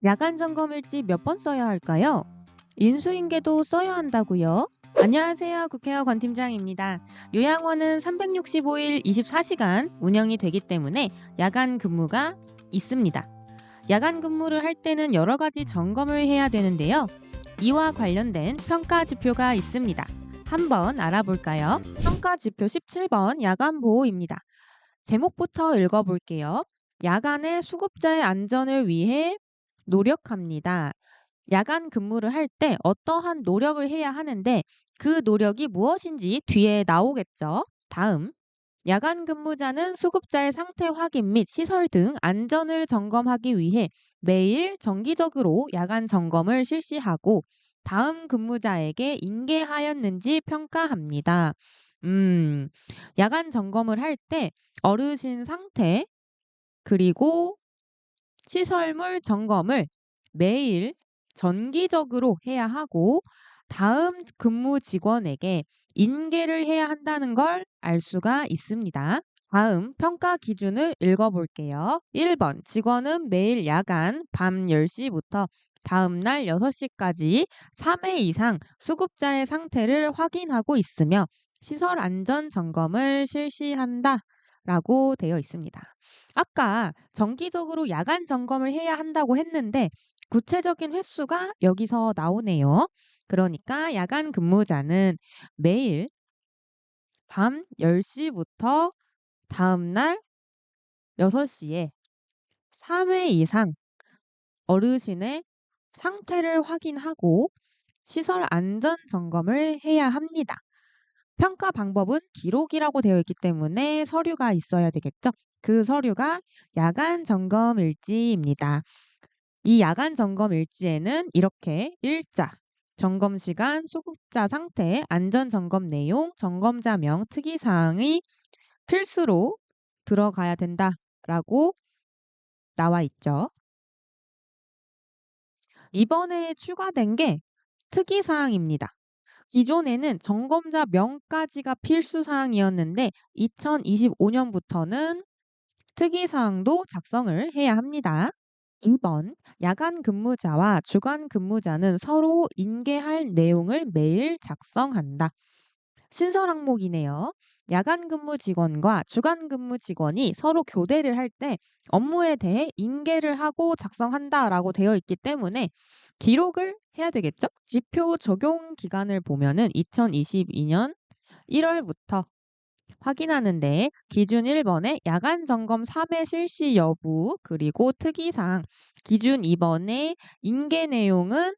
야간 점검일지 몇 번 써야 할까요? 인수인계도 써야 한다고요? 안녕하세요. 국회의원 권 팀장입니다. 요양원은 365일 24시간 운영이 되기 때문에 야간 근무가 있습니다. 야간 근무를 할 때는 여러 가지 점검을 해야 되는데요. 이와 관련된 평가 지표가 있습니다. 한번 알아볼까요? 평가 지표 17번 야간 보호입니다. 제목부터 읽어볼게요. 야간의 수급자의 안전을 위해 노력합니다. 야간 근무를 할 때 어떠한 노력을 해야 하는데 그 노력이 무엇인지 뒤에 나오겠죠. 다음, 야간 근무자는 수급자의 상태 확인 및 시설 등 안전을 점검하기 위해 매일 정기적으로 야간 점검을 실시하고 다음 근무자에게 인계하였는지 평가합니다. 음, 야간 점검을 할 때 어르신 상태 그리고 시설물 점검을 매일 정기적으로 해야 하고 다음 근무 직원에게 인계를 해야 한다는 걸 알 수가 있습니다. 다음 평가 기준을 읽어볼게요. 1번 직원은 매일 야간 밤 10시부터 다음 날 6시까지 3회 이상 수급자의 상태를 확인하고 있으며 시설 안전 점검을 실시한다 라고 되어 있습니다. 아까 정기적으로 야간 점검을 해야 한다고 했는데 구체적인 횟수가 여기서 나오네요. 그러니까 야간 근무자는 매일 밤 10시부터 다음날 6시에 3회 이상 어르신의 상태를 확인하고 시설 안전 점검을 해야 합니다. 평가 방법은 기록이라고 되어 있기 때문에 서류가 있어야 되겠죠. 그 서류가 야간 점검 일지입니다. 이 야간 점검 일지에는 이렇게 일자, 점검 시간, 수급자 상태, 안전 점검 내용, 점검자명, 특이사항이 필수로 들어가야 된다라고 나와 있죠. 이번에 추가된 게 특이사항입니다. 기존에는 점검자 명까지가 필수 사항이었는데 2025년부터는 특이사항도 작성을 해야 합니다. 2번 야간 근무자와 주간 근무자는 서로 인계할 내용을 매일 작성한다. 신설 항목이네요. 야간 근무 직원과 주간 근무 직원이 서로 교대를 할 때 업무에 대해 인계를 하고 작성한다라고 되어 있기 때문에 기록을 해야 되겠죠? 지표 적용 기간을 보면은 2022년 1월부터 확인하는데 기준 1번에 야간 점검 3회 실시 여부 그리고 특이사항 기준 2번에 인계 내용은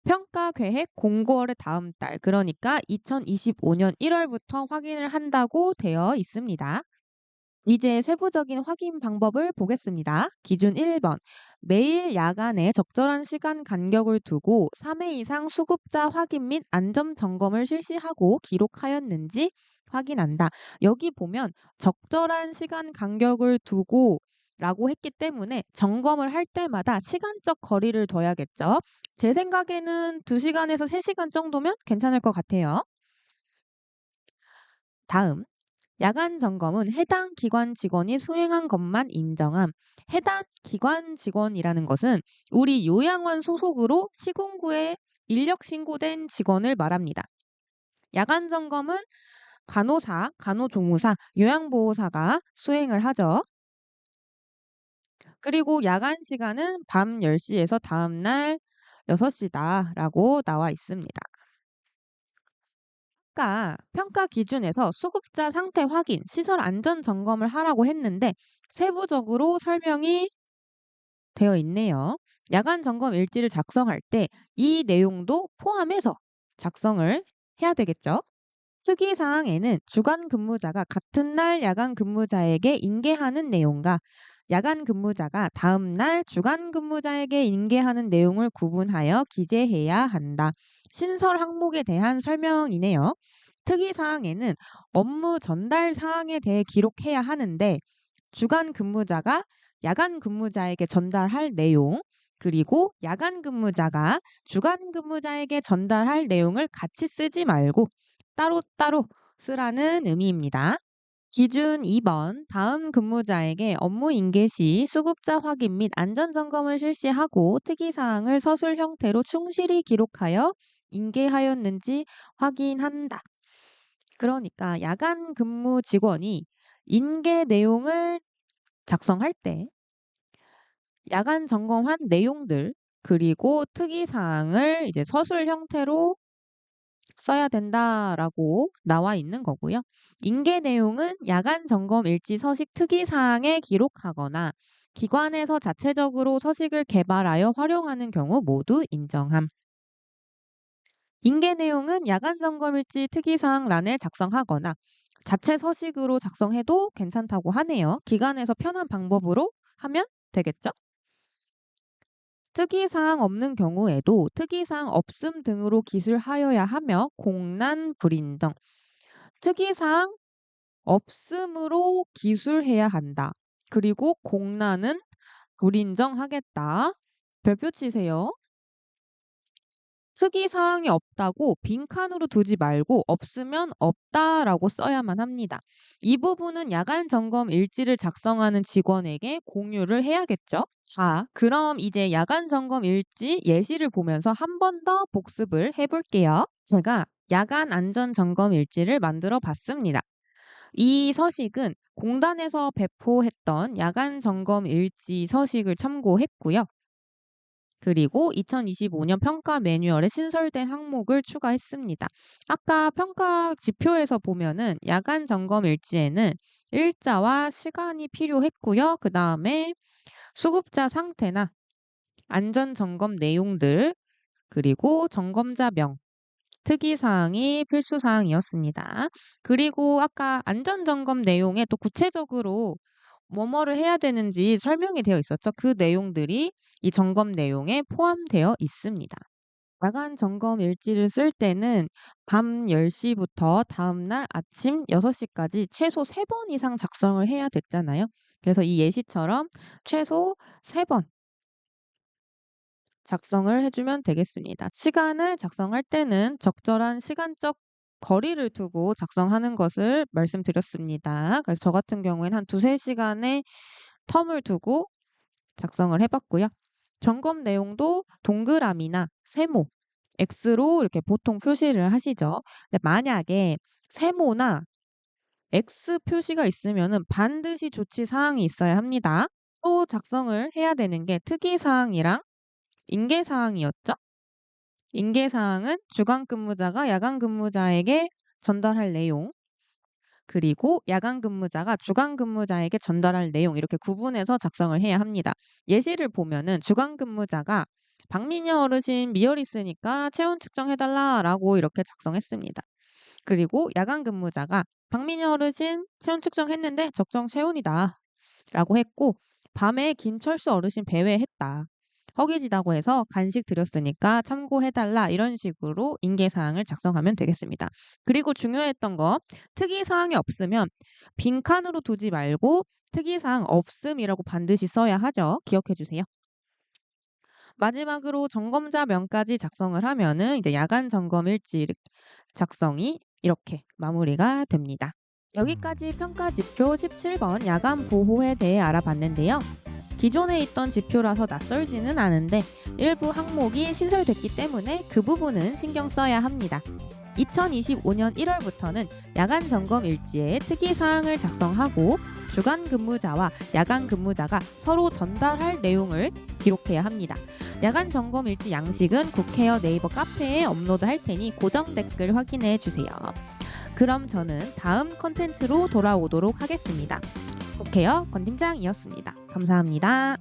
평가 계획 공고월의 다음 달 그러니까 2025년 1월부터 확인을 한다고 되어 있습니다. 이제 세부적인 확인 방법을 보겠습니다. 기준 1번. 매일 야간에 적절한 시간 간격을 두고 3회 이상 수급자 확인 및 안전 점검을 실시하고 기록하였는지 확인한다. 여기 보면 적절한 시간 간격을 두고 라고 했기 때문에 점검을 할 때마다 시간적 거리를 둬야겠죠. 제 생각에는 2시간에서 3시간 정도면 괜찮을 것 같아요. 다음. 야간 점검은 해당 기관 직원이 수행한 것만 인정함. 해당 기관 직원이라는 것은 우리 요양원 소속으로 시군구에 인력 신고된 직원을 말합니다. 야간 점검은 간호사, 간호조무사, 요양보호사가 수행을 하죠. 그리고 야간 시간은 밤 10시에서 다음날 6시다라고 나와 있습니다. 아까 평가 기준에서 수급자 상태 확인, 시설 안전 점검을 하라고 했는데 세부적으로 설명이 되어 있네요. 야간 점검 일지를 작성할 때 이 내용도 포함해서 작성을 해야 되겠죠. 특이사항에는 주간 근무자가 같은 날 야간 근무자에게 인계하는 내용과 야간 근무자가 다음 날 주간 근무자에게 인계하는 내용을 구분하여 기재해야 한다. 신설 항목에 대한 설명이네요. 특이사항에는 업무 전달 사항에 대해 기록해야 하는데 주간 근무자가 야간 근무자에게 전달할 내용 그리고 야간 근무자가 주간 근무자에게 전달할 내용을 같이 쓰지 말고 따로따로 쓰라는 의미입니다. 기준 2번 다음 근무자에게 업무 인계 시 수급자 확인 및 안전 점검을 실시하고 특이사항을 서술 형태로 충실히 기록하여 인계하였는지 확인한다. 그러니까 야간 근무 직원이 인계 내용을 작성할 때 야간 점검한 내용들 그리고 특이사항을 이제 서술 형태로 써야 된다라고 나와 있는 거고요. 인계 내용은 야간 점검 일지 서식 특이사항에 기록하거나 기관에서 자체적으로 서식을 개발하여 활용하는 경우 모두 인정함. 인계 내용은 야간 점검 일지 특이사항 란에 작성하거나 자체 서식으로 작성해도 괜찮다고 하네요. 기관에서 편한 방법으로 하면 되겠죠? 특이사항 없는 경우에도 특이사항 없음 등으로 기술하여야 하며 공란 불인정. 특이사항 없음으로 기술해야 한다. 그리고 공란은 불인정하겠다. 별표 치세요. 특이사항이 없다고 빈칸으로 두지 말고 없으면 없다라고 써야만 합니다. 이 부분은 야간 점검 일지를 작성하는 직원에게 공유를 해야겠죠? 자, 그럼 이제 야간 점검 일지 예시를 보면서 한 번 더 복습을 해볼게요. 제가 야간 안전 점검 일지를 만들어 봤습니다. 이 서식은 공단에서 배포했던 야간 점검 일지 서식을 참고했고요. 그리고 2025년 평가 매뉴얼에 신설된 항목을 추가했습니다. 아까 평가 지표에서 보면은 야간 점검 일지에는 일자와 시간이 필요했고요. 그 다음에 수급자 상태나 안전 점검 내용들 그리고 점검자명 특이사항이 필수사항이었습니다. 그리고 아까 안전점검 내용에 또 구체적으로 뭐뭐를 해야 되는지 설명이 되어 있었죠. 그 내용들이 이 점검 내용에 포함되어 있습니다. 야간 점검 일지를 쓸 때는 밤 10시부터 다음날 아침 6시까지 최소 3번 이상 작성을 해야 됐잖아요. 그래서 이 예시처럼 최소 3번 작성을 해주면 되겠습니다. 시간을 작성할 때는 적절한 시간적 거리를 두고 작성하는 것을 말씀드렸습니다. 그래서 저 같은 경우에는 한 2~3시간의 텀을 두고 작성을 해봤고요. 점검 내용도 동그라미나 세모, X로 이렇게 보통 표시를 하시죠. 근데 만약에 세모나 X 표시가 있으면 반드시 조치 사항이 있어야 합니다. 또 작성을 해야 되는 게 특이사항이랑 인계사항이었죠. 인계사항은 주간 근무자가 야간 근무자에게 전달할 내용, 그리고 야간 근무자가 주간 근무자에게 전달할 내용 이렇게 구분해서 작성을 해야 합니다. 예시를 보면은 주간 근무자가 박미녀 어르신 미열 있으니까 체온 측정해달라라고 이렇게 작성했습니다. 그리고 야간 근무자가 박미녀 어르신 체온 측정했는데 적정 체온이다 라고 했고 밤에 김철수 어르신 배회했다. 허기지다고 해서 간식 드렸으니까 참고해달라 이런 식으로 인계사항을 작성하면 되겠습니다. 그리고 중요했던 거 특이사항이 없으면 빈칸으로 두지 말고 특이사항 없음이라고 반드시 써야 하죠. 기억해 주세요. 마지막으로 점검자명까지 작성을 하면은 이제 야간 점검 일지 작성이 이렇게 마무리가 됩니다. 여기까지 평가 지표 17번 야간 보호에 대해 알아봤는데요. 기존에 있던 지표라서 낯설지는 않은데 일부 항목이 신설됐기 때문에 그 부분은 신경 써야 합니다. 2025년 1월부터는 야간 점검 일지에 특이사항을 작성하고 주간 근무자와 야간 근무자가 서로 전달할 내용을 기록해야 합니다. 야간 점검 일지 양식은 국회어 네이버 카페에 업로드할 테니 고정 댓글 확인해 주세요. 그럼 저는 다음 컨텐츠로 돌아오도록 하겠습니다. 국회어 권 팀장이었습니다. 감사합니다.